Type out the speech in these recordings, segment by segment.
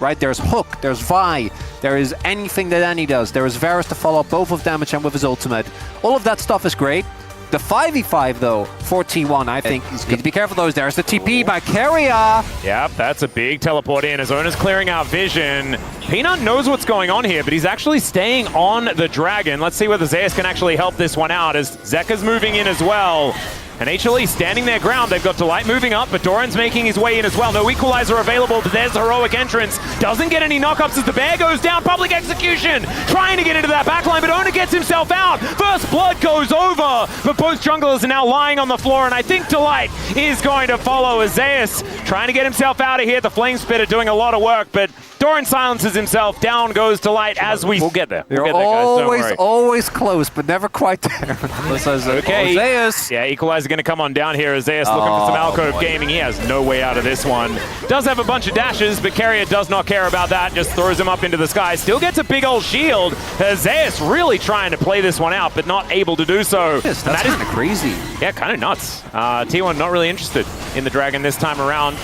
right? There's Hook, there's Vi, there is anything that Annie does. There is Varus to follow up both of damage and with his ultimate. All of that stuff is great. The 5v5 though for T1, I think you need to be careful those. There's the TP by Keria. Yep, that's a big teleport in. As Ona's clearing out vision. Peanut knows what's going on here, but he's actually staying on the dragon. Let's see whether Zeus can actually help this one out as Zeka's moving in as well. And HLE standing their ground. They've got Delight moving up, but Doran's making his way in as well. No equalizer available, but there's heroic entrance. Doesn't get any knockups as the bear goes down. Public execution, trying to get into that backline, but Ona gets himself out. First blood goes over, but both junglers are now lying on the floor, and I think Delight is going to follow as Zeus trying to get himself out of here. The Flame Spitter doing a lot of work, but Doran silences himself. Down goes Delight as we'll get there. We'll get there, guys. Don't worry. Always close, but never quite there. Okay. Zeus. Yeah, equalizer going to come on down here as Zeus looking for some alcove gaming. He has no way out of this one. Does have a bunch of dashes, but Keria does not care about that. Just throws him up into the sky. Still gets a big old shield. Zeus really trying to play this one out, but not able to do so. Yes, that's kind of crazy. Yeah, kind of nuts. T1 not really interested in the dragon this time around.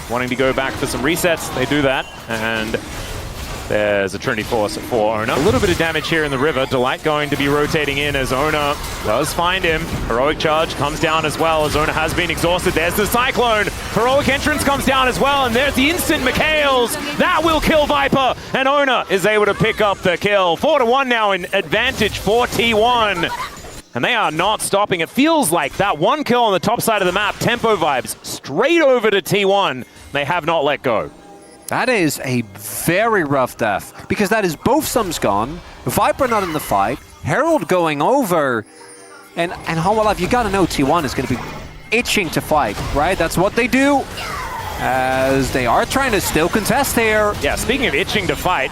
Wanting to go back for some resets, they do that, and there's a Trinity Force for Ona. A little bit of damage here in the river. Delight going to be rotating in as Ona does find him. Heroic Charge comes down as well as Ona has been exhausted. There's the Cyclone. Heroic Entrance comes down as well, and there's the instant Mikhails. That will kill Viper, and Ona is able to pick up the kill. 4-1 now in advantage for T1. And they are not stopping. It feels like that one kill on the top side of the map, tempo vibes, straight over to T1. They have not let go. That is a very rough death, because that is both sums gone, Viper not in the fight, Herald going over, and Hololive, you gotta know T1 is gonna be itching to fight, right? That's what they do. As they are trying to still contest here. Yeah, speaking of itching to fight,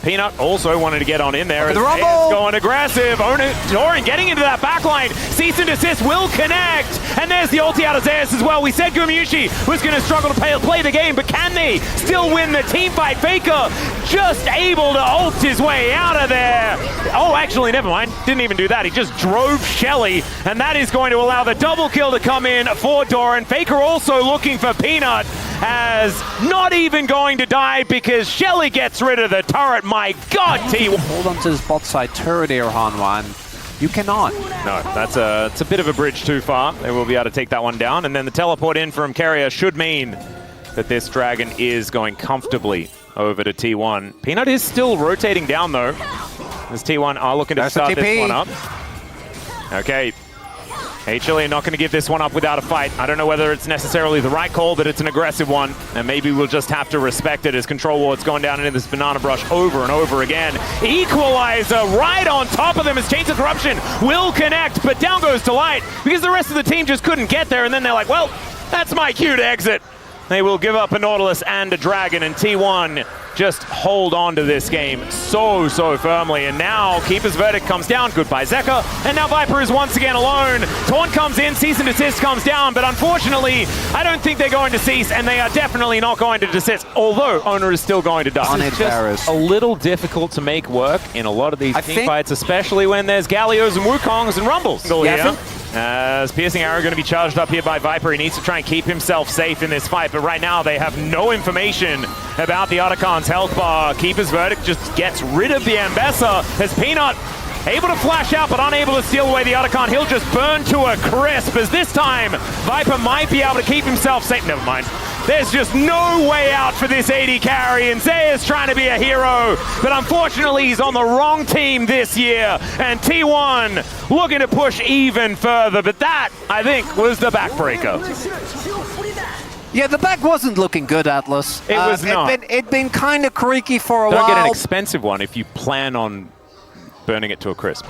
Peanut also wanted to get on in there. The rumble! Going aggressive. Doran getting into that backline. Cease and desist will connect. And there's the ulti out of Zeus as well. We said Gumayusi was going to struggle to play the game, but can they still win the team fight? Faker just able to ult his way out of there. Oh, actually, never mind. Didn't even do that. He just drove Shelly, and that is going to allow the double kill to come in for Doran. Faker also looking for Peanut, as not even going to die because Shelly gets rid of the turret. My God, T1. Hold on to this bot side turret here, Hanwan. You cannot. No, it's a bit of a bridge too far. They will be able to take that one down. And then the teleport in from Keria should mean that this dragon is going comfortably over to T1. Peanut is still rotating down though. As T1 are looking to start this one up. Okay. HLE not going to give this one up without a fight. I don't know whether it's necessarily the right call, but it's an aggressive one. And maybe we'll just have to respect it as Control Ward's going down into this banana brush over and over again. Equalizer right on top of them as Chains of Corruption will connect, but down goes Delight because the rest of the team just couldn't get there. And then they're like, well, that's my cue to exit. They will give up a Nautilus and a Dragon, and T1 just hold on to this game so firmly. And now Keeper's Verdict comes down. Goodbye, Zeka. And now Viper is once again alone. Taunt comes in, Cease and Desist comes down, but unfortunately, I don't think they're going to cease, and they are definitely not going to desist, although Ona is still going to die. It's just a little difficult to make work in a lot of these team fights, especially when there's Gallios and Wukongs and Rumbles. Yeah, as Piercing Arrow going to be charged up here by Viper. He needs to try and keep himself safe in this fight, but right now they have no information about the Otachan's health bar. Keeper's Verdict just gets rid of the Ambessa as Peanut able to flash out but unable to steal away the Otachan. He'll just burn to a crisp as this time Viper might be able to keep himself safe. Never mind. There's just no way out for this AD carry, and Zeus trying to be a hero, but unfortunately he's on the wrong team this year, and T1 looking to push even further, but that, I think, was the backbreaker. Yeah, the back wasn't looking good, Atlas. It was not. It'd been kind of creaky for a while. Don't get an expensive one if you plan on burning it to a crisp.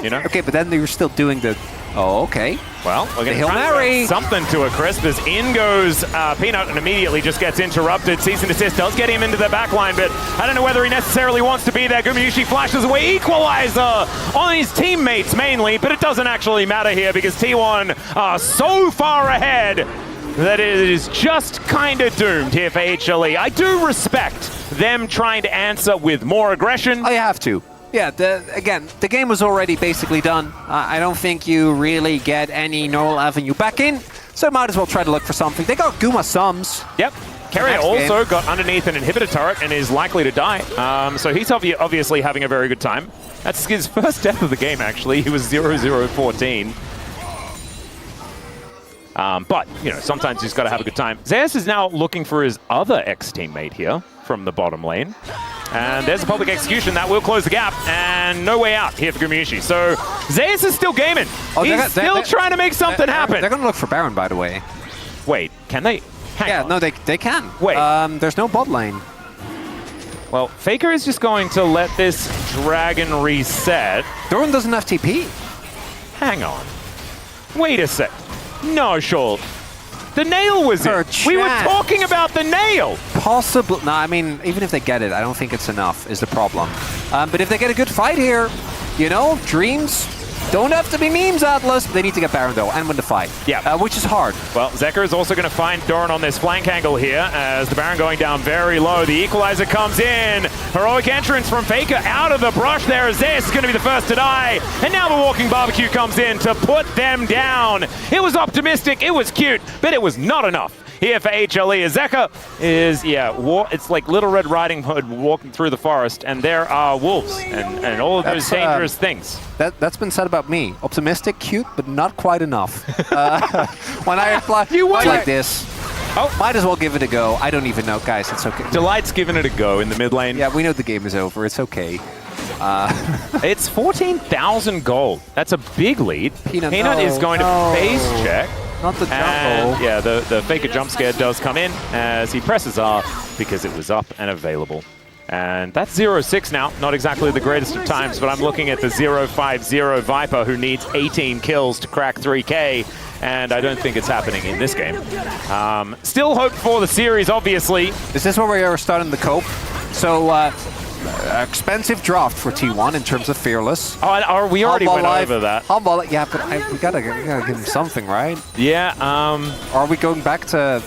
You know? Okay, but then they were still doing the... Oh, okay. Well, we're going to try something to a crisp as in goes Peanut and immediately just gets interrupted. Cease and Desist does get him into the back line, but I don't know whether he necessarily wants to be there. Gumayusi flashes away. Equalizer on his teammates mainly, but it doesn't actually matter here because T1 are so far ahead that it is just kind of doomed here for HLE. I do respect them trying to answer with more aggression. Oh, you have to. Yeah, again, the game was already basically done. I don't think you really get any normal avenue back in, so might as well try to look for something. They got Guma sums. Yep. Carrier also got underneath an inhibitor turret and is likely to die. So he's obviously having a very good time. That's his first death of the game, actually. He was 0-0-14. But, you know, sometimes he's got to have a good time. Zeus is now looking for his other ex-teammate here from the bottom lane. And there's a public execution that will close the gap, and no way out here for Gumayusi. So Zeus is still gaming. Oh, he's still trying to make something happen. They're going to look for Baron, by the way. Wait, can they? Hang on. No, they can. Wait. There's no bot lane. Well, Faker is just going to let this dragon reset. Doran doesn't have TP. Hang on. Wait a sec. No, Schultz. The nail was it. We were talking about the nail. Possible. No, I mean, even if they get it, I don't think it's enough is the problem. But if they get a good fight here, you know, dreams don't have to be memes, Atlas. They need to get Baron, though, and win the fight. Yeah. Which is hard. Well, Zeker is also going to find Doran on this flank angle here as the Baron going down very low. The equalizer comes in. Heroic entrance from Faker out of the brush there. Zeus is going to be the first to die. And now the walking barbecue comes in to put them down. It was optimistic. It was cute, but it was not enough. Here for HLE, Zeka is, it's like Little Red Riding Hood walking through the forest, and there are wolves and all of those dangerous things. That's been said about me. Optimistic, cute, but not quite enough. When I apply like this, might as well give it a go. I don't even know, guys. It's okay. Delight's giving it a go in the mid lane. Yeah, we know the game is over. It's okay. It's 14,000 gold. That's a big lead. Peanut is going to face check. Not the jungle. And, yeah, the Faker jump scare does come in as he presses R because it was up and available. And that's 0-6 now. Not exactly the greatest of times, but I'm looking at the 0-5-0 Viper who needs 18 kills to crack 3K. And I don't think it's happening in this game. Still hope for the series, obviously. Is this where we are starting the cope? So, expensive draft for T1 in terms of Fearless. Oh, we already went over that. Yeah, but we gotta give him something, right? Yeah. Are we going back to...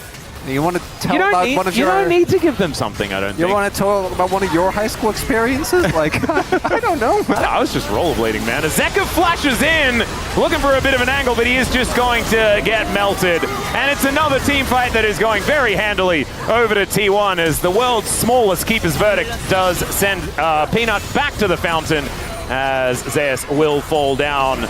You want to tell about one of your... You don't need to give them something, I don't think. You want to tell about one of your high school experiences? Like, I don't know, man. I was just rollerblading, man. As Zeka flashes in, looking for a bit of an angle, but he is just going to get melted. And it's another team fight that is going very handily over to T1 as the world's smallest keeper's verdict does send Peanut back to the fountain as Zeus will fall down.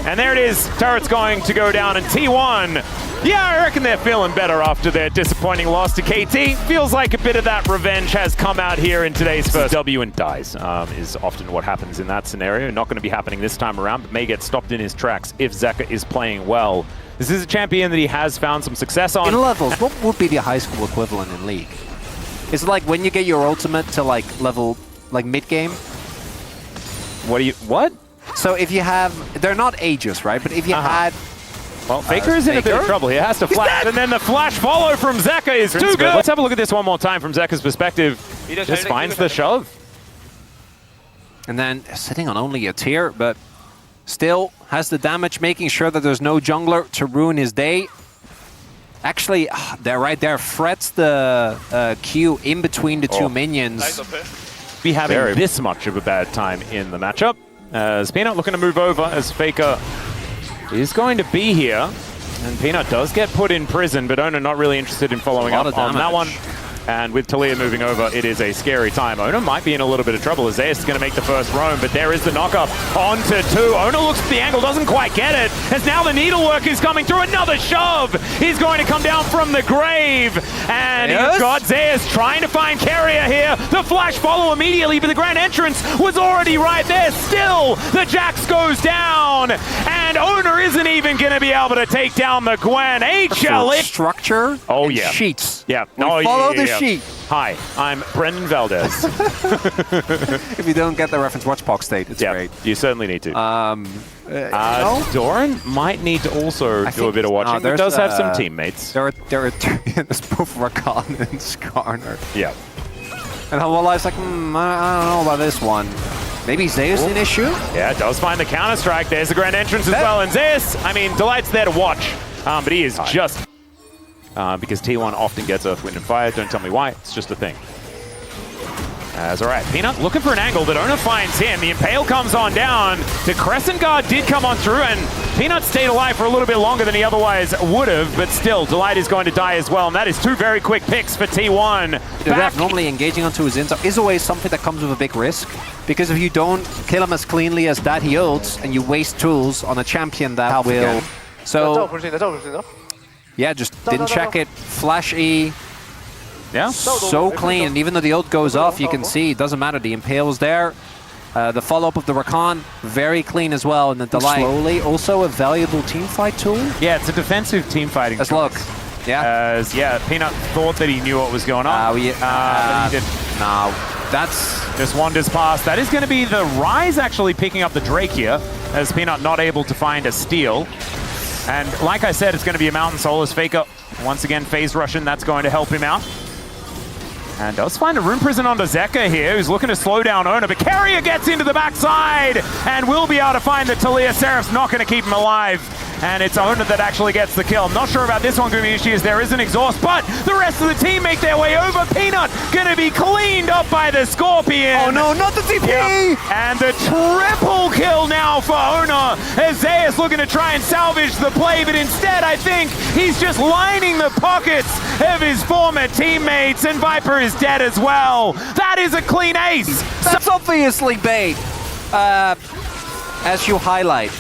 And there it is. Turret's going to go down, and T1... Yeah, I reckon they're feeling better after their disappointing loss to KT. Feels like a bit of that revenge has come out here in today's first W and dies is often what happens in that scenario. Not going to be happening this time around, but may get stopped in his tracks if Zeka is playing well. This is a champion that he has found some success on. In levels, what would be the high school equivalent in League? Is it like when you get your ultimate to like level, like mid-game? What? So if you have, they're not ages, right? But if you had... Well, Faker is in a bit of trouble. He has to flash, and then the flash follow from Zeka is too good. Let's have a look at this one more time from Zeka's perspective. He just finds the shove. And then sitting on only a tier, but still has the damage, making sure that there's no jungler to ruin his day. Actually, they're right there, frets the Q in between the two minions. Be having this much of a bad time in the matchup. As Peanut looking to move over as Faker is going to be here, and Peanut does get put in prison, but Ona not really interested in following up on that one. And with Talia moving over, it is a scary time. Ona might be in a little bit of trouble as Zeus is going to make the first roam, but there is the knockup onto 2. Ona looks at the angle, doesn't quite get it, as now the needlework is coming through. Another shove! He's going to come down from the grave, and he's got Zeus trying to find Carrier here. The flash follow immediately, but the grand entrance was already right there. Still, the Jax goes down, and Ona isn't even going to be able to take down the Gwen. HLE structure. Oh yeah, sheets. Yeah, follow the sheet. Hi, I'm Brendan Valdez. If you don't get the reference, watch Pox State. It's great. You certainly need to. Doran might need to also do a bit of watching. He does have some teammates. There are there's both Rakan and Skarner. Yeah. And Hawali's like, I don't know about this one. Maybe Zeus an issue? Yeah, it does find the counter-strike. There's the grand entrance as well. And Zeus, I mean, Delight's there to watch. But he is just... because T1 often gets Earth, Wind, and Fire. Don't tell me why. It's just a thing. All right, Peanut looking for an angle, but Ona finds him. The Impale comes on down. The Crescent Guard did come on through, and Peanut stayed alive for a little bit longer than he otherwise would have, but still, Delight is going to die as well, and that is 2 very quick picks for T1. Normally engaging onto his insta is always something that comes with a big risk, because if you don't kill him as cleanly as that, he ults, and you waste tools on a champion that will... So, yeah, just didn't check it. Flash E. Yeah. So clean, and even though the ult goes off, you can see it doesn't matter. The Impale's there. The follow-up of the Rakan, very clean as well, and the Delight. Slowly, also a valuable team fight tool. Yeah, it's a defensive team fighting. Let's look. Yeah. Peanut thought that he knew what was going on. But he didn't. No, that's... Just wanders past. That is going to be the Rise actually picking up the Drake here, as Peanut not able to find a steal. And like I said, it's going to be a Mountain Soul as Faker once again phase rushing. That's going to help him out. And does find a Rune Prison onto Zeka here, who's looking to slow down Owner, but Carrier gets into the backside and will be able to find the Talia. Seraph's not going to keep him alive. And it's Owner that actually gets the kill. Not sure about this one, Gumiushi, as there is an exhaust, but the rest of the team make their way over. Peanut going to be cleaned up by the Scorpion. Oh no, not the TP! Yep. And the triple kill now for Owner, as Zeus looking to try and salvage the play, but instead I think he's just lining the pockets of his former teammates, and Viper is dead as well. That is a clean ace. That's obviously bait. As you highlight,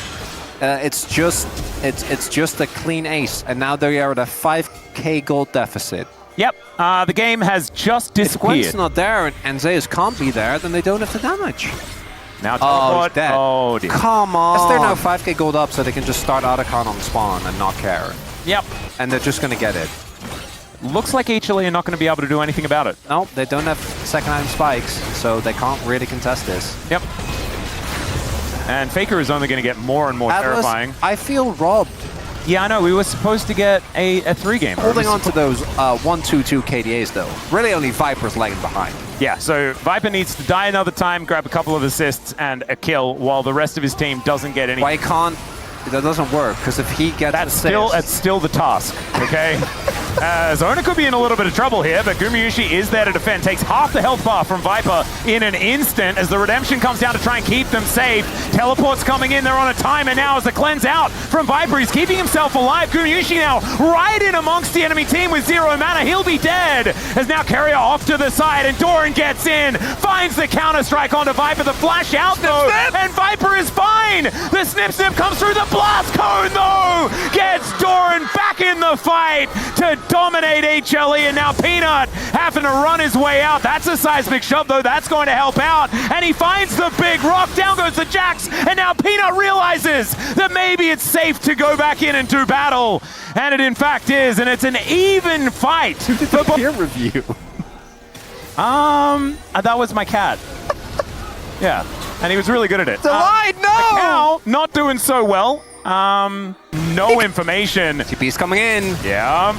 it's just a clean ace, and now they are at a 5k gold deficit. Yep, the game has just disappeared. If Gwent's not there and Zeus can't be there, then they don't have the damage. Now teleport. He's dead. Oh dear. Come on. Yes, they're now 5k gold up, so they can just start Otacon on spawn and not care. Yep. And they're just gonna get it. Looks like HLE are not going to be able to do anything about it. No, they don't have second-hand spikes, so they can't really contest this. Yep. And Faker is only going to get more and more terrifying. I feel robbed. Yeah, I know. We were supposed to get a 3-game. Holding on to those 1-2-2 KDAs, though. Really only Viper's lagging behind. Yeah, so Viper needs to die another time, grab a couple of assists and a kill, while the rest of his team doesn't get any. Why can't... That doesn't work, because if he gets that's still the task, okay? Zona could be in a little bit of trouble here, but Gumiushi is there to defend. Takes half the health bar from Viper in an instant as the Redemption comes down to try and keep them safe. Teleport's coming in, they're on a timer now as the cleanse out from Viper. He's keeping himself alive. Gumiushi now right in amongst the enemy team with 0 mana. He'll be dead as now Carrier off to the side and Doran gets in, finds the counter-strike onto Viper. The flash out though, and Viper is fine. The snip comes through. The blast cone though gets Doran back in the fight to dominate HLE, and now Peanut having to run his way out. That's a seismic shove though, that's going to help out, and he finds the big rock. Down goes the Jax, and now Peanut realizes that maybe it's safe to go back in and do battle, and it in fact is, and it's an even fight. Peer review. That was my cat. Yeah, and he was really good at it. Delight, no! Cow not doing so well. No information. TP's coming in. Yeah.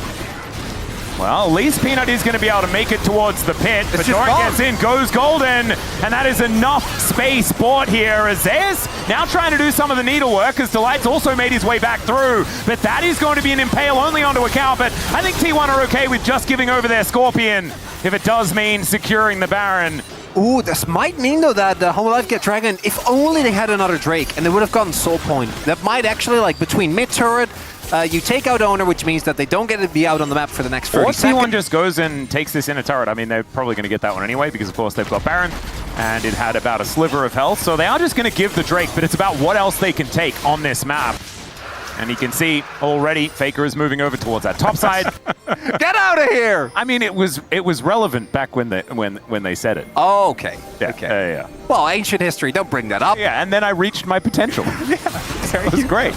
Well, at least Peanut is going to be able to make it towards the pit. But Doran gets in, goes golden, and that is enough space bought here. As Zeus now trying to do some of the needlework, as Delight's also made his way back through. But that is going to be an impale only onto a cow. But I think T1 are okay with just giving over their Scorpion, if it does mean securing the Baron. Ooh, this might mean, though, that the Hololive get Dragon, if only they had another Drake, and they would have gotten Soul Point. That might actually, like, between mid-turret, you take out Owner, which means that they don't get to be out on the map for the next 30 seconds. Or T1 just goes and takes this inner turret. I mean, they're probably going to get that one anyway, because, of course, they've got Baron, and it had about a sliver of health. So they are just going to give the Drake, but it's about what else they can take on this map. And you can see already Faker is moving over towards that top side. Get out of here! I mean, it was relevant back when they said it. Oh, okay. Yeah. Okay. Yeah. Well, ancient history. Don't bring that up. Yeah, and then I reached my potential. Yeah, it was great.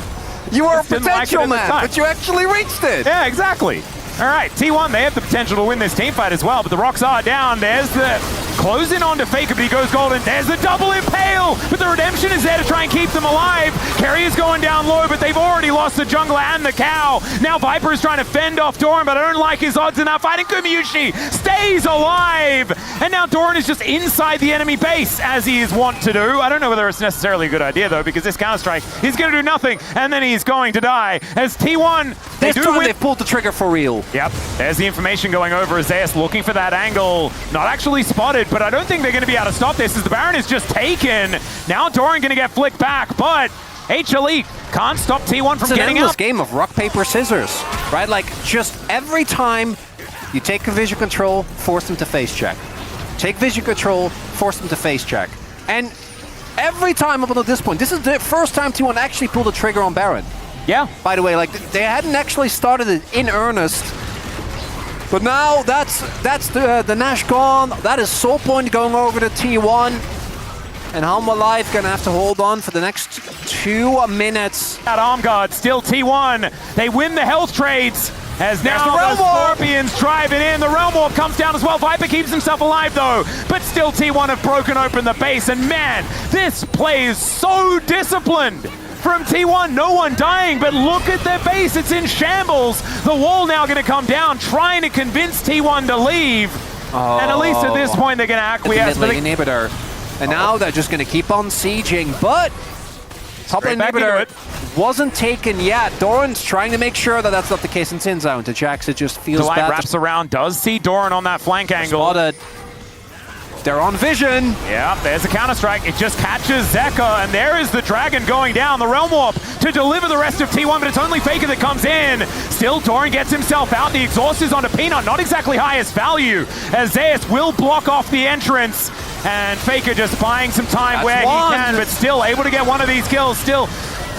You were a potential man, but you actually reached it. Yeah, exactly. All right, T1, they have the potential to win this team fight as well, but the rocks are down. There's the closing on to Faker, but he goes golden. There's the double impale, but the Redemption is there to try and keep them alive. Carrier's going down low, but they've already lost the jungler and the cow. Now Viper is trying to fend off Doran, but I don't like his odds in that fight. And Gumiushi stays alive. And now Doran is just inside the enemy base, as he is wont to do. I don't know whether it's necessarily a good idea, though, because this counter-strike is going to do nothing, and then he's going to die. As T1, this time they've pulled the trigger for real. Yep, there's the information going over. Zeus looking for that angle. Not actually spotted, but I don't think they're going to be able to stop this as the Baron is just taken. Now Doran going to get flicked back, but HLE Can't stop T1 from It's an getting endless out. game of rock, paper, scissors, right? Like, just every time you take a vision control, force them to face check. Take vision control, force them to face check. And every time up until this point, this is the first time T1 actually pulled the trigger on Baron. Yeah. By the way, like, they hadn't actually started it in earnest. But now that's the Nash gone. That is Soul Point going over to T1. And Hanwha Life gonna have to hold on for the next 2 minutes. That arm guard, still T1. They win the health trades. As now the the Realm Warp. Scorpions drive it in. The Realm Warp comes down as well. Viper keeps himself alive though. But still T1 have broken open the base. And man, this play is so disciplined from T1. No one dying, but look at their base. It's in shambles. The wall now going to come down, trying to convince T1 to leave. And at least at this point, they're going to acquiesce. The inhibitor. And now they're just going to keep on sieging, but top lane inhibitor wasn't taken yet. Doran's trying to make sure that that's not the case in Sin Zone. To Jax, it just feels Delight bad. wraps around, does see Doran on that flank angle. Spotted. They're on vision. Yeah, there's a counter-strike. It just catches Zeka, and there is the Dragon going down. The Realm Warp to deliver the rest of T1, but it's only Faker that comes in. Still, Doran gets himself out. The exhaust is onto Peanut, not exactly highest value, as Zeus will block off the entrance. And Faker just buying some time where he can, but still able to get one of these kills. Still,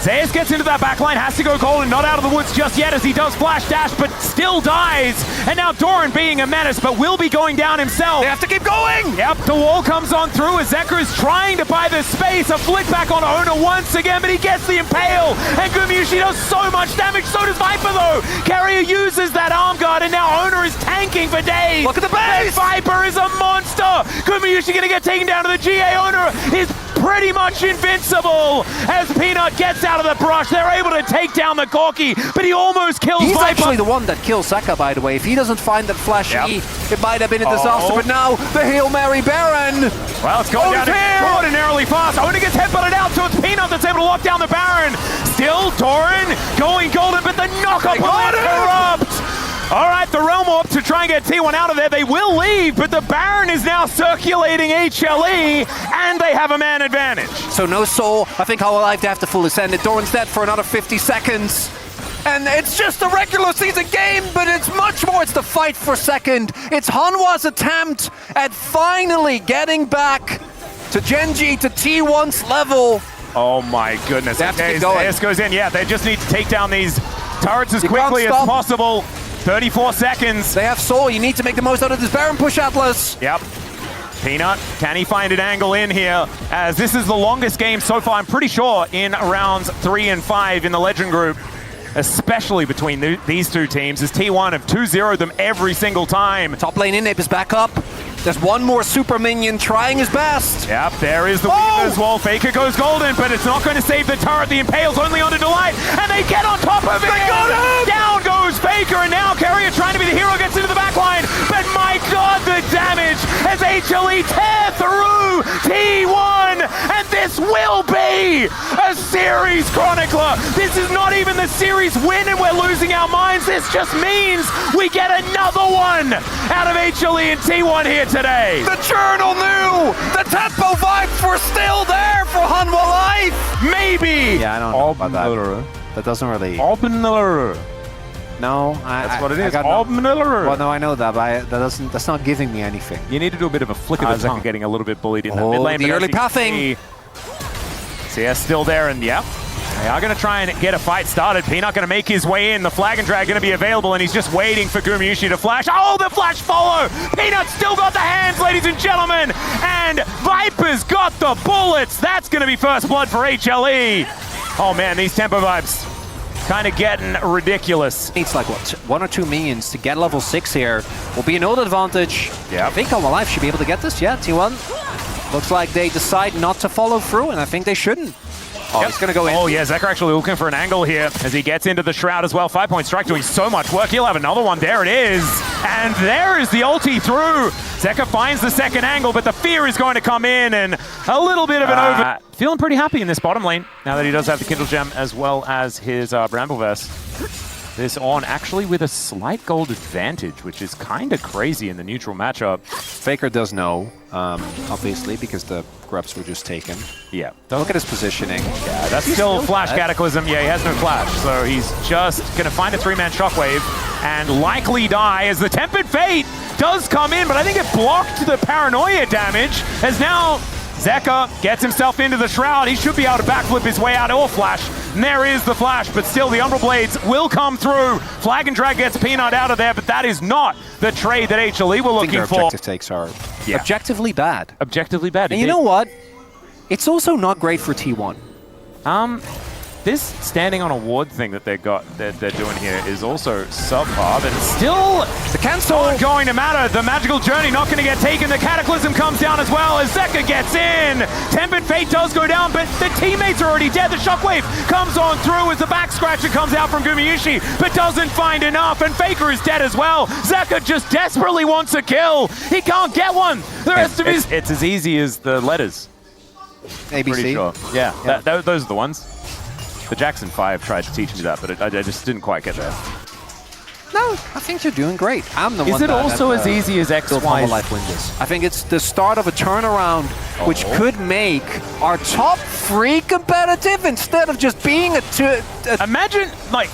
Zeus gets into that backline, has to go golden, not out of the woods just yet as he does flash dash, but still dies. And now Doran being a menace, but will be going down himself. They have to keep going. Yep, the wall comes on through as Zeka is trying to buy the space. A flick back on Ona once again, but he gets the impale. And Gumyushi does so much damage, so does Viper though. Carrier uses that arm guard, and now Ona is tanking for days. Look at the base. Viper is a monster. Gumyushi gonna get taken down to the GA. Ona is pretty much invincible as Peanut gets out of the brush. They're able to take down the Corki, but he almost kills He's Viper. actually the one that kills Zeka, by the way. If he doesn't find that flash E, it might have been a disaster, but now the Hail Mary Baron. Well, it's going down extraordinarily fast. Ona gets headbutted out, so it's Peanut that's able to lock down the Baron. Still, Doran going golden, but the knock-up will interrupt. All right, the Realm Warp to try and get T1 out of there. They will leave, but the Baron is now circulating HLE, and they have a man advantage. So no soul. I think Hanwha Life, they have to fully send it. Doran's dead for another 50 seconds. And it's just a regular season game, but it's much more. It's the fight for second. It's Hanwha's attempt at finally getting back to Gen.G, to T1's level. Oh my goodness. They have to keep going. Zeus goes in. Yeah, they just need to take down these turrets as You quickly can't as stop. possible. 34 seconds. They have soul. You need to make the most out of this Baron push, Atlas. Yep. Peanut, can he find an angle in here? As this is the longest game so far, I'm pretty sure, in rounds 3 and 5 in the Legend group. Especially between these two teams, as T1 have 2-0'd them every single time. Top lane Inip is back up. There's one more super minion trying his best. Yep, there is the weave as well. Faker goes golden, but it's not going to save the turret. The Impale's only onto Delight, and they get on top of it. They got him! Down goes Faker, and now Carrier trying to be the hero gets into the backline. But my God, the damage as HLE tear through T1, and this will be a series chronicler. This is not even the series win, and we're losing our minds. This just means we get another one out of HLE and T1 here today. The journal knew! The tempo vibes were still there for Hanwha Life! Maybe! Yeah, I don't know about that. That doesn't really... No, That's what it is. Well, no, I know that, but that's not giving me anything. You need to do a bit of a flick of the tongue. Getting a little bit bullied in that mid lane. The early pathing! CS still there, and yep. They are going to try and get a fight started. Peanut going to make his way in. The Flag and Drag going to be available, and he's just waiting for Gumyushi to flash. Oh, the flash follow! Peanut still got the hands, ladies and gentlemen! And Viper's got the bullets! That's going to be first blood for HLE! Oh man, these tempo vibes kind of getting ridiculous. Needs like, what, 1 or 2 minions to get level 6 here. Will be an old advantage. Yeah. I think Hanwha Life should be able to get this. Yeah, T1. Looks like they decide not to follow through, and I think they shouldn't. Oh, he's going to go in. Oh, yeah, Zeka actually looking for an angle here as he gets into the Shroud as well. 5-point strike doing so much work. He'll have another one. There it is. And there is the ulti through. Zeka finds the second angle, but the fear is going to come in, and a little bit of an over. Feeling pretty happy in this bottom lane now that he does have the Kindle Gem as well as his Bramble Vest. this on, actually with a slight gold advantage, which is kind of crazy in the neutral matchup. Faker does know, obviously, because the grubs were just taken. Yeah. Look at his positioning. Yeah, that's still Flash Cataclysm. Yeah, he has no Flash, so he's just going to find a 3-man Shockwave and likely die as the Tempered Fate does come in, but I think it blocked the Paranoia damage, as now Zeka gets himself into the Shroud. He should be able to backflip his way out, or Flash. And there is the Flash, but still the Umbral Blades will come through. Flag and Drag gets Peanut out of there, but that is not the trade that HLE were looking for. Objective takes are objectively bad. Objectively bad. And you know what? It's also not great for T1. This standing on a ward thing that they're doing here is also subpar, but still the cancel not going to matter. The magical journey not going to get taken. The Cataclysm comes down as well as Zeka gets in. Tempered Fate does go down, but the teammates are already dead. The Shockwave comes on through as the back scratcher comes out from Gumayusi, but doesn't find enough, and Faker is dead as well. Zeka just desperately wants a kill. He can't get one. The rest of his... It's as easy as the letters. ABC. Pretty sure. Yeah. Those are the ones. The Jackson 5 tried to teach me that, but I just didn't quite get there. No, I think you're doing great. I'm the one. Is it also as easy as XY? Life wins this. I think it's the start of a turnaround, which could make our top 3 competitive instead of just being a two. Imagine, like,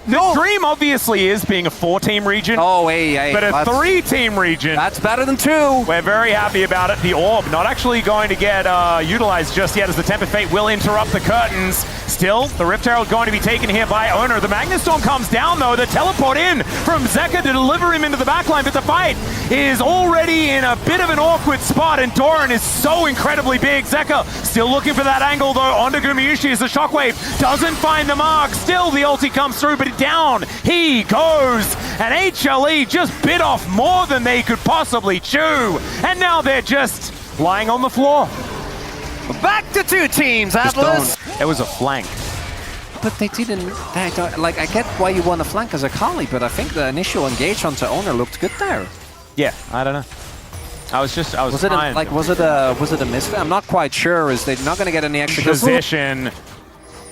the dream obviously is being a 4-team region. Oh, hey, but a 3-team region. That's better than 2. We're very happy about it. The orb not actually going to get utilized just yet, as the Tempered Fate will interrupt the curtains. Still, the Rift Herald going to be taken here by Owner. The Magnustorm comes down though. The teleport in from Zeka to deliver him into the backline, but the fight is already in a bit of an awkward spot, and Doran is so incredibly big. Zeka still looking for that angle though onto Gumayusi as the Shockwave doesn't find the mark. Still the ulti comes through, but down he goes, and HLE just bit off more than they could possibly chew, and now they're just lying on the floor. Back to 2 teams, Atlas. It was a flank. But they didn't, like, I get why you want to flank as a Kali, but I think the initial engage onto Owner looked good there. Yeah, I don't know. Was it a miss? I'm not quite sure. Is they not going to get any extra position?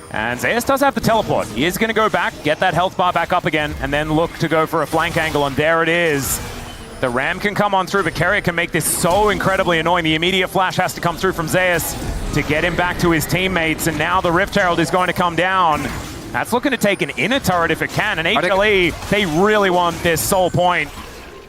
And Zeus does have the teleport. He is going to go back, get that health bar back up again, and then look to go for a flank angle, and there it is. The Ram can come on through, but Carrier can make this so incredibly annoying. The immediate flash has to come through from Zeus to get him back to his teammates, and now the Rift Herald is going to come down. That's looking to take an inner turret if it can, and HLE, they really want this soul point.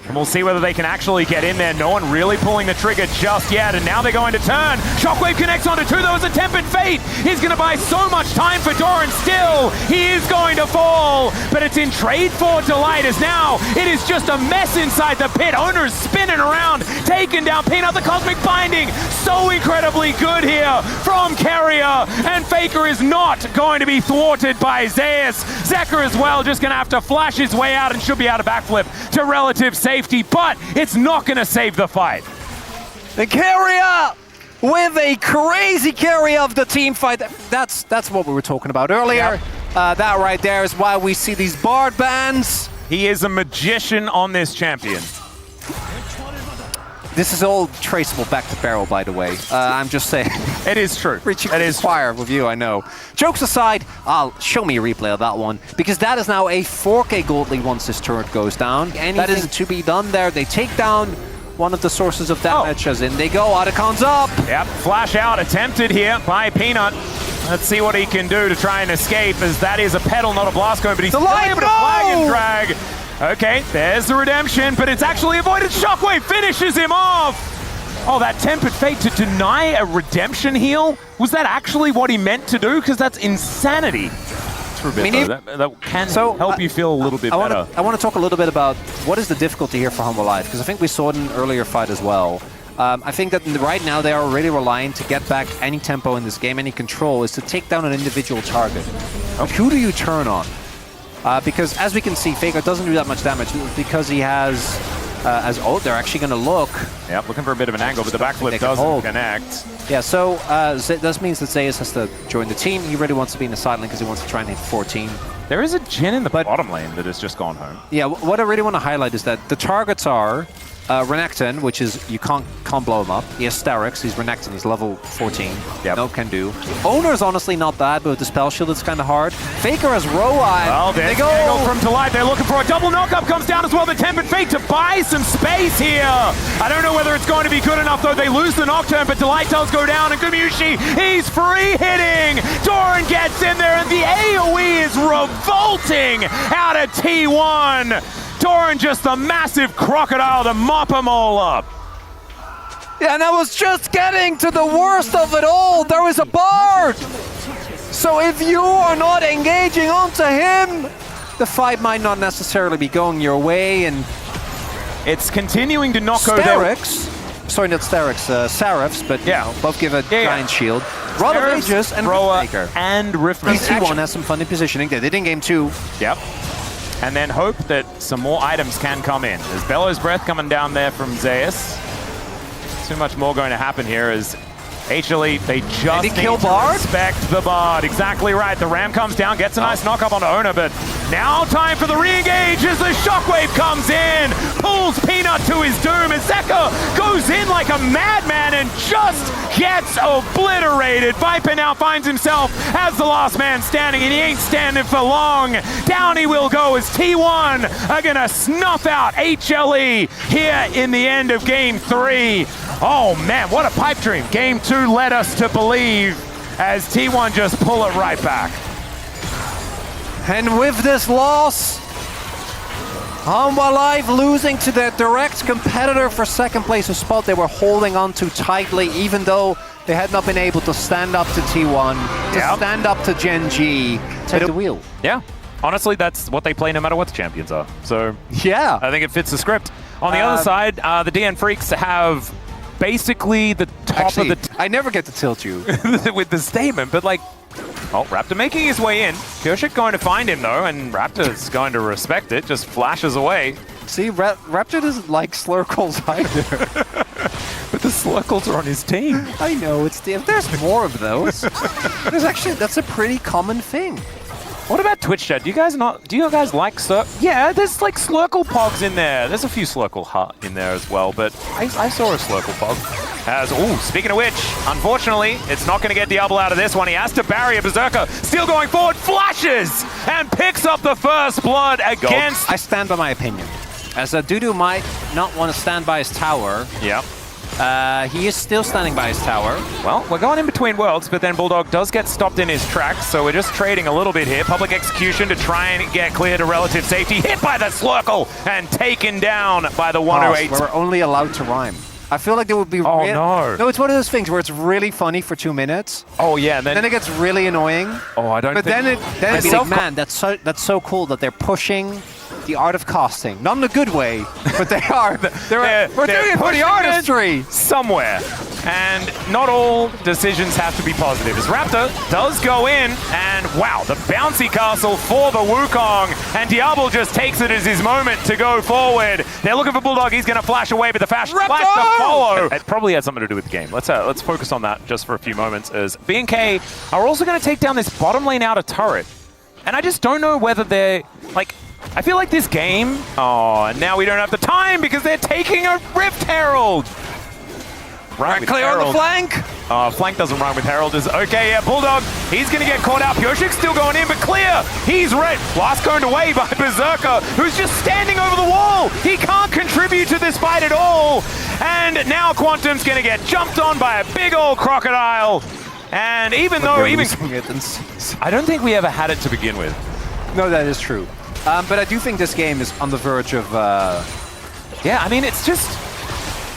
And we'll see whether they can actually get in there. No one really pulling the trigger just yet, and now they're going to turn. Shockwave connects onto 2, though, as a Tempered Fate. He's going to buy so much time for Doran. Still, he is going to fall, but it's in trade for Delight, as now it is just a mess inside the pit. Owner's spinning around, taking down Peanut. The Cosmic Binding, so incredibly good here from Carrier, and Faker is not going to be thwarted by Zeus. Zeka as well, just going to have to flash his way out and should be able to backflip to relative safety. But it's not going to save the fight. The Carrier with a crazy carry of the team fight. That's what we were talking about earlier. Yep. That right there is why we see these Bard bands. He is a magician on this champion. This is all traceable back to Barrel, by the way. I'm just saying. It is true. Reaching fire with you, I know. Jokes aside, show me a replay of that one, because that is now a 4K gold lead once this turret goes down. Anything that is to be done there. They take down one of the sources of damage, as in they go. Otacon's up. Yep, flash out attempted here by Peanut. Let's see what he can do to try and escape, as that is a pedal, not a blast cone, but he's still able to flag and drag. Okay, there's the redemption, but it's actually avoided. Shockwave finishes him off! Oh, that Tempered Fate to deny a redemption heal? Was that actually what he meant to do? Because that's insanity. That can help you feel a little bit better. I want to talk a little bit about what is the difficulty here for Humble Life, because I think we saw it in an earlier fight as well. I think that right now they are really relying to get back any tempo in this game, any control, is to take down an individual target. But who do you turn on? Because as we can see, Faker doesn't do that much damage because he has, they're actually going to look Yep, looking for a bit of an angle, but the backflip doesn't connect. Yeah, so this means that Zeus has to join the team. He really wants to be in the side lane because he wants to try and hit 14. There is a Jhin in the bottom lane that has just gone home. Yeah, what I really want to highlight is that the targets are Renekton, which is, you can't blow him up. He has Sterix, he's Renekton, he's level 14. Yep. No can do. Owner's honestly not bad, but with the spell shield it's kind of hard. Faker has Roa. Well, they go from Delight. They're looking for a double knockup. Comes down as well. The Tempered Fate to buy some space here. I don't know whether it's going to be good enough, though. They lose the Nocturne, but Delight does go down. And Gumushi, he's free hitting. Doran gets in there, and the AoE is revolting out of T1. Doran just a massive crocodile to mop them all up. Yeah, and I was just getting to the worst of it all. There was a Bard. So if you are not engaging onto him, the fight might not necessarily be going your way. And it's continuing to knock over sorry, not Sterix, Seraphs, but yeah, you know, both give a giant shield. Rod of Aegis and Roa Faker. And Riftmaker. T1 has some funny positioning. They did in game 2. Yep. And then hope that some more items can come in. There's Bellow's Breath coming down there from Zeus. Too much more going to happen here as HLE, they just need to respect the Bard. Exactly right. The Ram comes down, gets a nice knock up on Owner, but now time for the re-engage as the Shockwave comes in, pulls Peanut to his doom, and Zeka goes in like a madman and just gets obliterated. Viper now finds himself as the last man standing, and he ain't standing for long. Down he will go as T1 are gonna snuff out HLE here in the end of game 3. Oh man, what a pipe dream. Game 2 led us to believe as T1 just pull it right back. And with this loss, Hanwha Live losing to their direct competitor for second place, a spot they were holding on to tightly, even though they had not been able to stand up to T1, to stand up to Gen.G, take the wheel. Yeah, honestly, that's what they play no matter what the champions are. So yeah, I think it fits the script. On the other side, the DN Freaks have basically the top of the... I never get to tilt you. with the statement, but like, oh, Raptor making his way in. Kershik going to find him though, and Raptor's going to respect it, just flashes away. See, Raptor doesn't like Slurkles either. But the Slurkles are on his team. I know, it's there's more of those. That's a pretty common thing. What about Twitch chat? Do you guys like Slurkle? Yeah, there's like Slurkle Pogs in there. There's a few Slurkle Hut in there as well, but I saw a Slurkle Pog. Speaking of which, unfortunately, it's not going to get Diablo out of this one. He has to barrier Berserker. Still going forward, flashes, and picks up the first blood against... I stand by my opinion. As Dudu might not want to stand by his tower. Yep. He is still standing by his tower. Well, we're going in between worlds, but then Bulldog does get stopped in his tracks, so we're just trading a little bit here. Public execution to try and get clear to relative safety. Hit by the Slurkle and taken down by the 108. We're only allowed to rhyme. I feel like there would be... Oh, no. No, it's one of those things where it's really funny for 2 minutes. Oh, yeah. Then it gets really annoying. Oh, I don't but think... then it'd be like, man, that's so cool that they're pushing the art of casting. Not in a good way, but they are. We're doing it for the artistry. Somewhere. And not all decisions have to be positive. As Raptor does go in, and wow, the bouncy castle for the Wukong. And Diablo just takes it as his moment to go forward. They're looking for Bulldog. He's going to flash away, but the flash to follow. It probably had something to do with the game. Let's focus on that just for a few moments, as B&K are also going to take down this bottom lane outer turret. And I just don't know whether they're, like, I feel like this game... Oh, and now we don't have the time because they're taking a Rift Herald. Right, clear on the flank. Flank doesn't run with Herald. Okay, yeah, Bulldog, he's going to get caught out. Pyoshik's still going in, but clear. He's red. Blast coned away by Berserker, who's just standing over the wall. He can't contribute to this fight at all. And now Quantum's going to get jumped on by a big old crocodile. And even though... I don't think we ever had it to begin with. No, that is true. But I do think this game is on the verge of... Yeah, I mean, it's just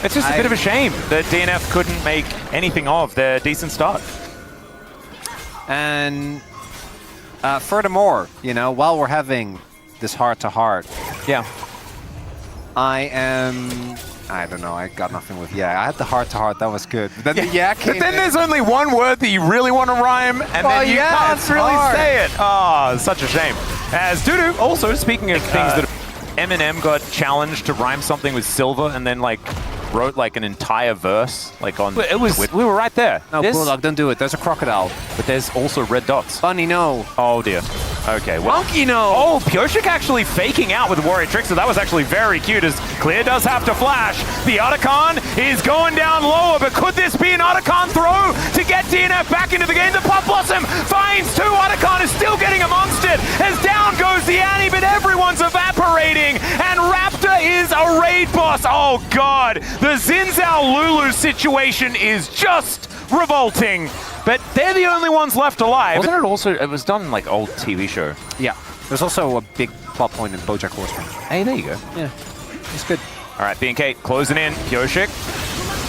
a bit of a shame that DNF couldn't make anything of their decent start. And furthermore, you know, while we're having this heart-to-heart, yeah, I don't know, I got nothing with I had the heart-to-heart, that was good. But then but then there's only one word that you really want to rhyme, and then you can't really say it. Oh, such a shame. As Dudu, also, speaking of things that Eminem got challenged to rhyme something with silver, and then, like, wrote like an entire verse, like on. It was. We were right there. No, Bulldog, don't do it. There's a crocodile. But there's also red dots. Bunny, no. Oh dear. Okay. Well, Monkey, no. Oh, Pioshik actually faking out with Warrior Trickster. That was actually very cute, as Clear does have to flash. The Otacon is going down lower, but could this be an Otacon throw to get DNF back into the game? The Pop Blossom finds two. Otacon is still getting amongst it, as down goes the Annie, but everyone's evaporating, and Raptor is a raid boss. Oh god, the Zinzao Lulu situation is just revolting, but they're the only ones left alive. Wasn't it also, it was done like old TV show? Yeah, there's also a big plot point in BoJack Horseman. Hey, there you go. Yeah, it's good. All right, BNK closing in. Pioshik,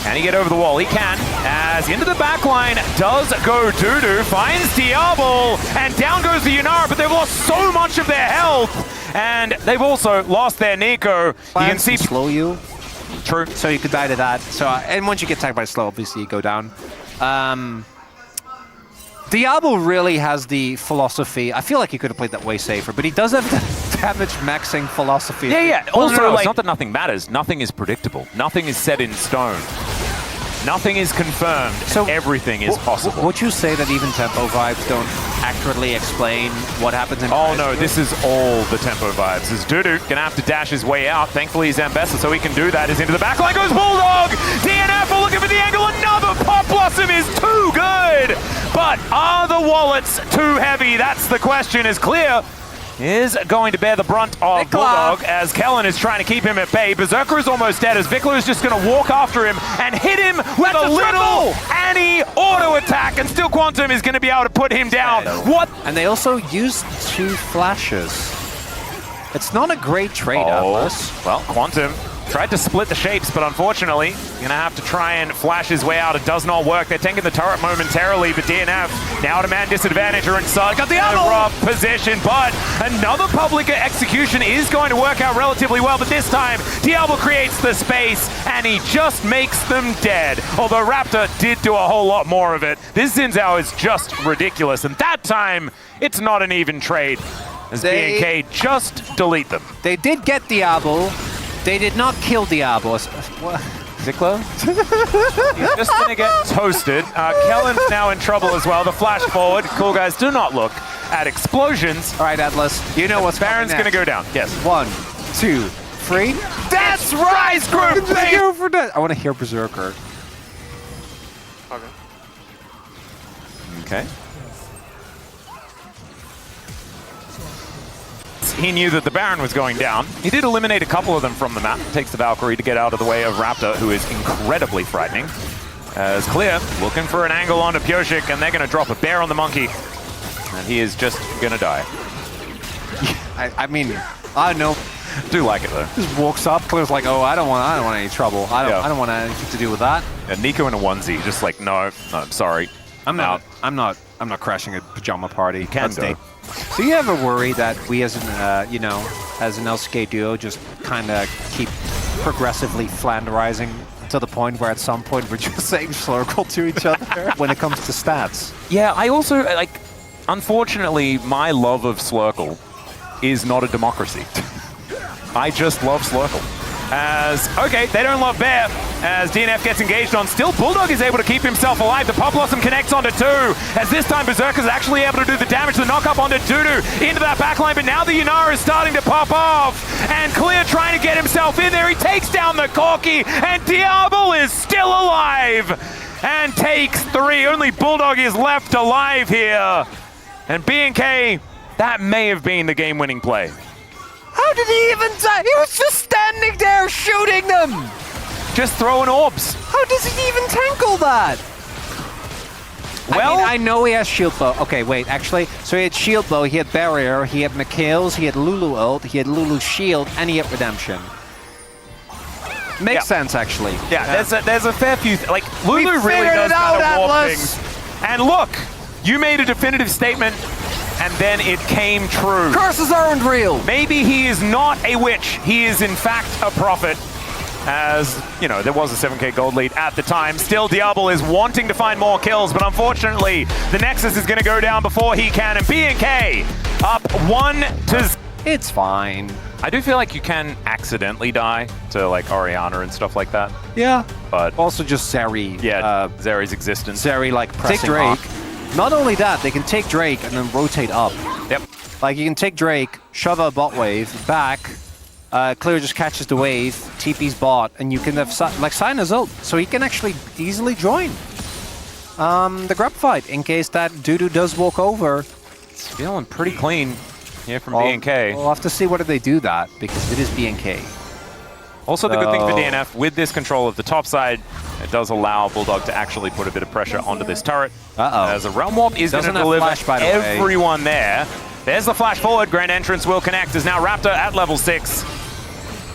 can he get over the wall? He can, as into the back line does go Dudu, finds Diablo, and down goes the Yunara, but they've lost so much of their health, and they've also lost their Nico. You can see slow you. True. So you could die to that. So and once you get tagged by slow, obviously you go down. Diablo really has the philosophy. I feel like he could have played that way safer, but he does have the damage maxing philosophy. Yeah. Also, it's not that nothing matters. Nothing is predictable. Nothing is set in stone. Nothing is confirmed. So everything is possible. Would you say that even tempo vibes don't accurately explain what happens in no, this is all the tempo vibes. As Dudu gonna have to dash his way out. Thankfully he's Ambessa, so he can do that. Is into the back line goes Bulldog! DNF are looking for the angle. Another Pop Blossom is too good! But are the wallets too heavy? That's the question. Is Clear is going to bear the brunt of Bulldog, as Kellen is trying to keep him at bay. Berserker is almost dead, as Vikla is just going to walk after him and hit him with a little Annie auto attack, and still Quantum is going to be able to put him down. What? And they also used 2 flashes. It's not a great trade, Atlas. Well, Quantum tried to split the shapes, but unfortunately, going to have to try and flash his way out. It does not work. They're taking the turret momentarily, but DNF now at a man disadvantage are inside. Got the rough position, but another public execution is going to work out relatively well, but this time, Diablo creates the space, and he just makes them dead. Although Raptor did do a whole lot more of it. This Zinzao is just ridiculous, and that time, it's not an even trade, as BNK just delete them. They did get Diablo. They did not kill Diablo. Vikla? He's just going to get toasted. Kellen's now in trouble as well. The flash forward. Cool guys, do not look at explosions. All right, Atlas. You know what's Baron's going to go down. Yes. 1, 2, 3. That's Rise Group! I want to hear Berserker. Okay. He knew that the Baron was going down. He did eliminate a couple of them from the map. Takes the Valkyrie to get out of the way of Raptor, who is incredibly frightening. As Clear looking for an angle onto Pioshik, and they're going to drop a bear on the monkey. And he is just going to die. I mean, I know. Do like it though. Just walks up, Clear's like, oh, I don't want any trouble. I don't want anything to do with that. And Nico in a onesie, just like, no, I'm sorry. I'm not crashing a pajama party. Can't go. Do you ever worry that we as an as an LCK duo just kind of keep progressively flanderizing to the point where at some point we're just saying slurkle to each other when it comes to stats? Yeah, I also, like, unfortunately, my love of Slurkle is not a democracy. I just love Slurkle. Okay, they don't love Bear, as DNF gets engaged on. Still, Bulldog is able to keep himself alive. The Pop Blossom connects onto 2, as this time Berserker's actually able to do the damage, the knock up onto Dudu into that backline, but now the Yunara is starting to pop off, and Clear trying to get himself in there. He takes down the Corki, and Diablo is still alive, and takes 3. Only Bulldog is left alive here, and BNK, that may have been the game-winning play. How did he even die? He was just standing there shooting them! Just throwing orbs. How does he even tackle that? Well, I know he has shield bow. Okay, wait, actually. So he had shield bow, he had barrier, he had Mikhail's, he had Lulu ult, he had Lulu's shield, and he had redemption. Makes sense, actually. Yeah, there's a fair few... Like, Lulu really does kind of warp things. And look, you made a definitive statement, and then it came true. Curses aren't real. Maybe he is not a witch. He is, in fact, a prophet. As, you know, there was a 7k gold lead at the time. Still, Diablo is wanting to find more kills, but unfortunately, the Nexus is going to go down before he can. And BNK up 1-0. It's fine. I do feel like you can accidentally die to like Orianna and stuff like that. Yeah. But also just Zeri. Yeah, Zeri's existence. Zeri like pressing take Drake. up. Not only that, they can take Drake and then rotate up. Yep. Like you can take Drake, shove a bot wave, back, Clear just catches the wave, TP's bot, and you can have like sign his ult. So he can actually easily join the grab fight in case that Dudu does walk over. It's feeling pretty clean here from BNK. We'll have to see whether they do that, because it is BNK. Also, the good thing for DNF, with this control of the top side, it does allow Bulldog to actually put a bit of pressure onto this turret. As a Realm Warp is going to deliver everyone there. There's the flash forward. Grand Entrance will connect as now Raptor at level 6.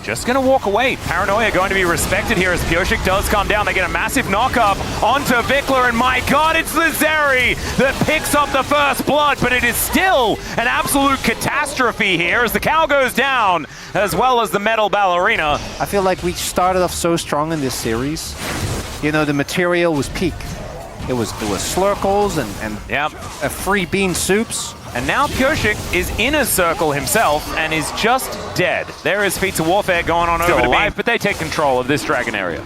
Just going to walk away. Paranoia going to be respected here as Pioshik does come down. They get a massive knock-up onto Vikla, and my god, it's the Zeri that picks up the first blood, but it is still an absolute catastrophe here as the cow goes down, as well as the metal ballerina. I feel like we started off so strong in this series. You know, the material was peak. It was slurkles and a free bean soups. And now Pioshik is in a circle himself and is just dead. There is Feats of Warfare going on over to Beam, but they take control of this dragon area.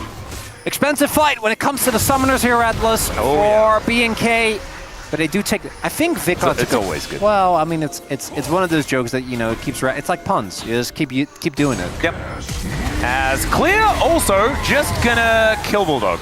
Expensive fight when it comes to the summoners here, Atlas, for BNK. But they do take. I think Vikla. It's always good. Well, I mean, it's one of those jokes that, you know, it keeps. It's like puns. You just keep doing it. Yep. As Clear also just gonna kill Bulldog.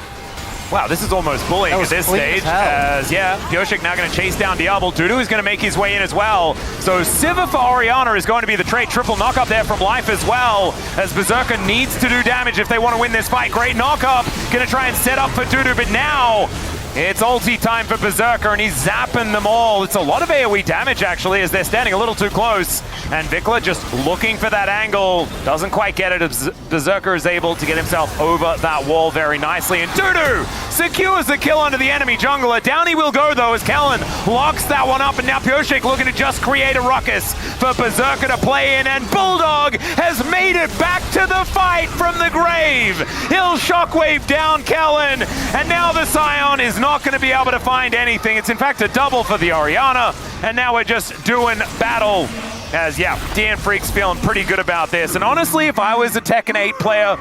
Wow, this is almost bullying at this stage. As Pioshik now going to chase down Diablo. Dudu is going to make his way in as well. So Sivir for Orianna is going to be the trade. Triple knock up there from Life as well, as Berserker needs to do damage if they want to win this fight. Great knock up. Going to try and set up for Dudu, but now it's ulti time for Berserker, and he's zapping them all. It's a lot of AoE damage, actually, as they're standing a little too close. And Vikla just looking for that angle. Doesn't quite get it. Berserker is able to get himself over that wall very nicely. And Dudu secures the kill onto the enemy jungler. Down he will go, though, as Kellen locks that one up. And now Pioshik looking to just create a ruckus for Berserker to play in. And Bulldog has made it back to the fight from the grave. He'll shockwave down Kellen. And now the Scion is not going to be able to find anything. It's in fact a double for the Orianna, and now we're just doing battle. As DN Freak's feeling pretty good about this. And honestly, if I was a Tekken 8 player,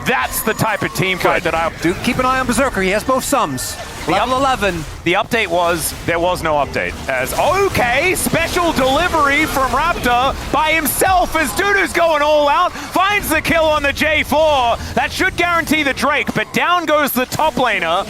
that's the type of team fight that I do. Keep an eye on Berserker. He has both sums. Level 11. The update was, there was no update. As, okay, special delivery from Raptor by himself as Dudu's going all out, finds the kill on the J4. That should guarantee the Drake, but down goes the top laner.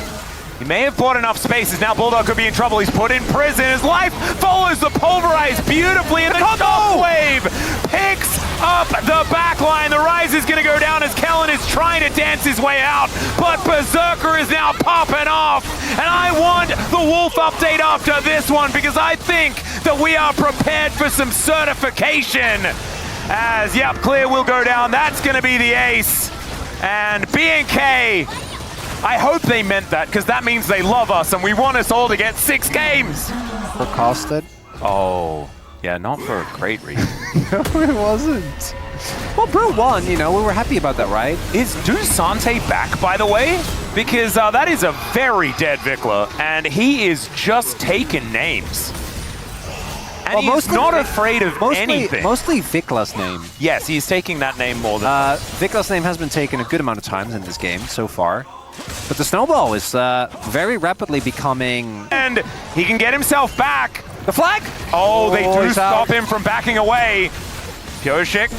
He may have bought enough spaces. Now Bulldog could be in trouble. He's put in prison. His life follows the Pulverize beautifully, and the Shockwave picks up the back line. The Rise is going to go down as Kellen is trying to dance his way out, but Berserker is now popping off. And I want the Wolf update after this one, because I think that we are prepared for some certification. As, Clear will go down. That's going to be the ace. And BNK, I hope they meant that, because that means they love us and we want us all to get 6 games. For costed? Oh, yeah, not for a great reason. No, it wasn't. Well, Bro won, you know, we were happy about that, right? Is Dusante back, by the way? Because that is a very dead Vikla, and he is just taking names. And he's not afraid of anything. Mostly Vikla's name. Yes, he's taking that name more than... Vikla's name has been taken a good amount of times in this game so far. But the snowball is very rapidly becoming... And he can get himself back. The flag! Oh, they do stop him from backing away. Pioshik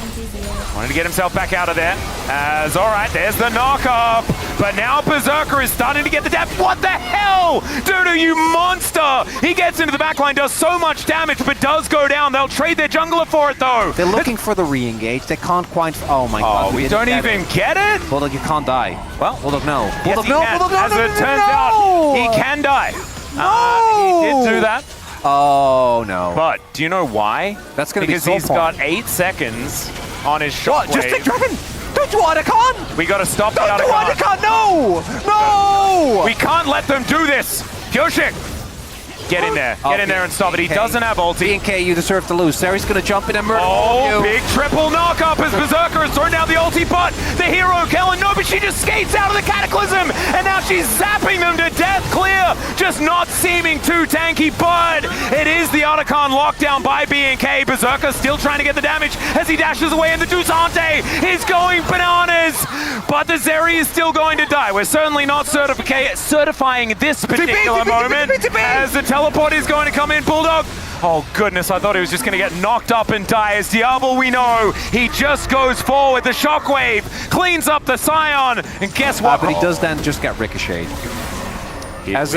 wanted to get himself back out of there. As, all right, there's the knock-up. But now Berserker is starting to get the depth. What the hell? Dudu, you monster! He gets into the backline, does so much damage, but does go down. They'll trade their jungler for it, though. They're looking for the re-engage. They can't quite... Oh, my God. We don't even get it? Bulldog, you can't die. Well, Bulldog, no. Bulldog, no. Bulldog, no. As it turns out, he can die. He did do that. Oh, no. But do you know why? That's going to be because he's got 8 seconds on his shockwave. What? Just take Dragon! Don't do Otacon! We got to stop the Otacon! Otacon! No! No! We can't let them do this! Pioshik! Get in there. Get in there and stop it. He doesn't have ulti. B&K, you deserve to lose. Zeri's going to jump in and murder all of you. Big triple knock-up as Berserker has thrown down the ulti, but the hero, Kellen, no, but she just skates out of the Cataclysm, and now she's zapping them to death. Clear, just not seeming too tanky, but it is the Otacon lockdown by B&K. Berserker still trying to get the damage as he dashes away, and the Dusante is going bananas, but the Zeri is still going to die. We're certainly not certifying this particular moment as the teleport is going to come in. Bulldog. Oh goodness, I thought he was just going to get knocked up and die. As Diablo, we know, he just goes forward. The Shockwave cleans up the Scion, and guess what? But he does then just get ricocheted. As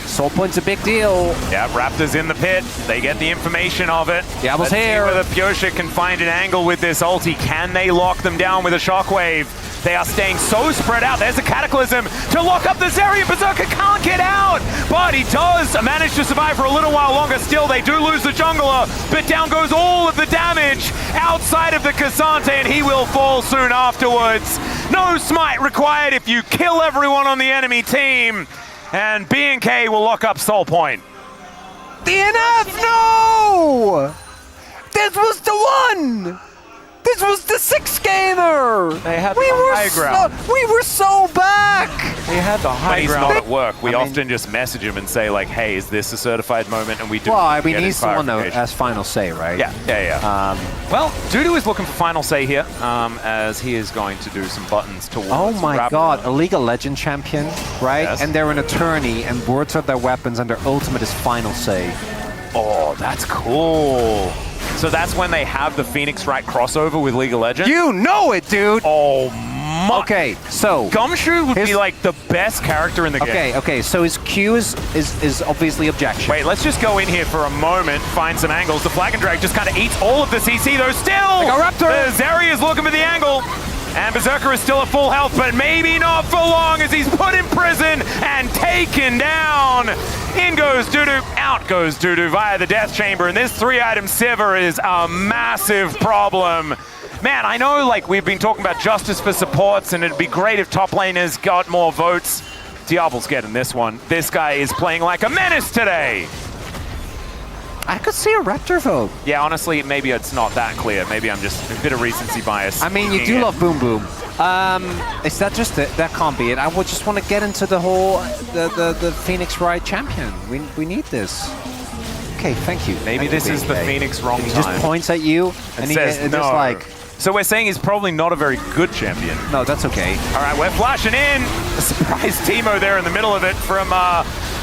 Soul Point's a big deal. Yeah, Raptors in the pit. They get the information of it. Diablo's here. Whether Pyosha can find an angle with this ulti. Can they lock them down with a Shockwave? They are staying so spread out. There's a Cataclysm to lock up the Zeri. Berserker can't get out, but he does manage to survive for a little while longer. Still, they do lose the jungler, but down goes all of the damage outside of the Cassante, and he will fall soon afterwards. No smite required if you kill everyone on the enemy team, and B&K will lock up Soul Point. DNF, no! This was the one! This was the 6th gamer! They had the high ground. We were so back! They had the high ground. But he's not at work. We often just message him and say, like, hey, is this a certified moment? And we do. Well, I mean, he's the one that has final say, right? Yeah. Well, Dudu is looking for final say here, as he is going to do some buttons towards Oh my Raptor. god, a League of Legends champion, right? Yes. And they're an attorney, and words are their weapons, and their ultimate is final say. Oh, that's cool. So that's when they have the Phoenix Wright crossover with League of Legends? You know it, dude! Oh my. Okay, so Gumshoe would be like the best character in the game. Okay, so his Q is obviously objection. Wait, let's just go in here for a moment, find some angles. The Flag and Drag just kind of eats all of the CC, though still! They go Raptor! The Zeri is looking for the angle. And Berserker is still at full health, but maybe not for long as he's put in prison and taken down. In goes Dudu, out goes Dudu via the Death Chamber, and this 3-item Sivir is a massive problem. Man, I know like we've been talking about justice for supports, and it'd be great if top laners got more votes. Diablo's getting this one. This guy is playing like a menace today. I could see a Raptor vote. Yeah, honestly, maybe it's not that clear. Maybe I'm just a bit of recency bias. I mean, you do love Boom Boom. Is that just it? That can't be it. I would just want to get into the whole, the Phoenix Wright champion. We need this. Okay, thank you. Maybe this is the Phoenix wrong time. He just points at you and he says no. just like... So we're saying he's probably not a very good champion. No, that's okay. All right, we're flashing in. A surprise Teemo there in the middle of it from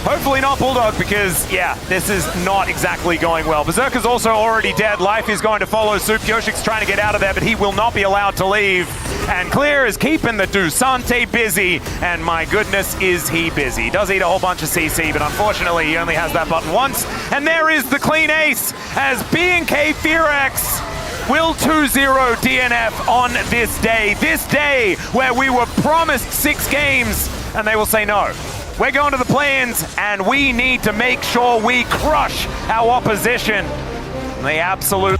hopefully not Bulldog, because, yeah, this is not exactly going well. Berserker's also already dead. Life is going to follow suit. Yoshik's trying to get out of there, but he will not be allowed to leave. And Clear is keeping the Dusante busy, and my goodness, is he busy. He does eat a whole bunch of CC, but unfortunately, he only has that button once. And there is the clean ace, as B&K Fearex will 2-0 DNF on this day where we were promised 6 games, and they will say no. We're going to the play-ins, and we need to make sure we crush our opposition. And they absolutely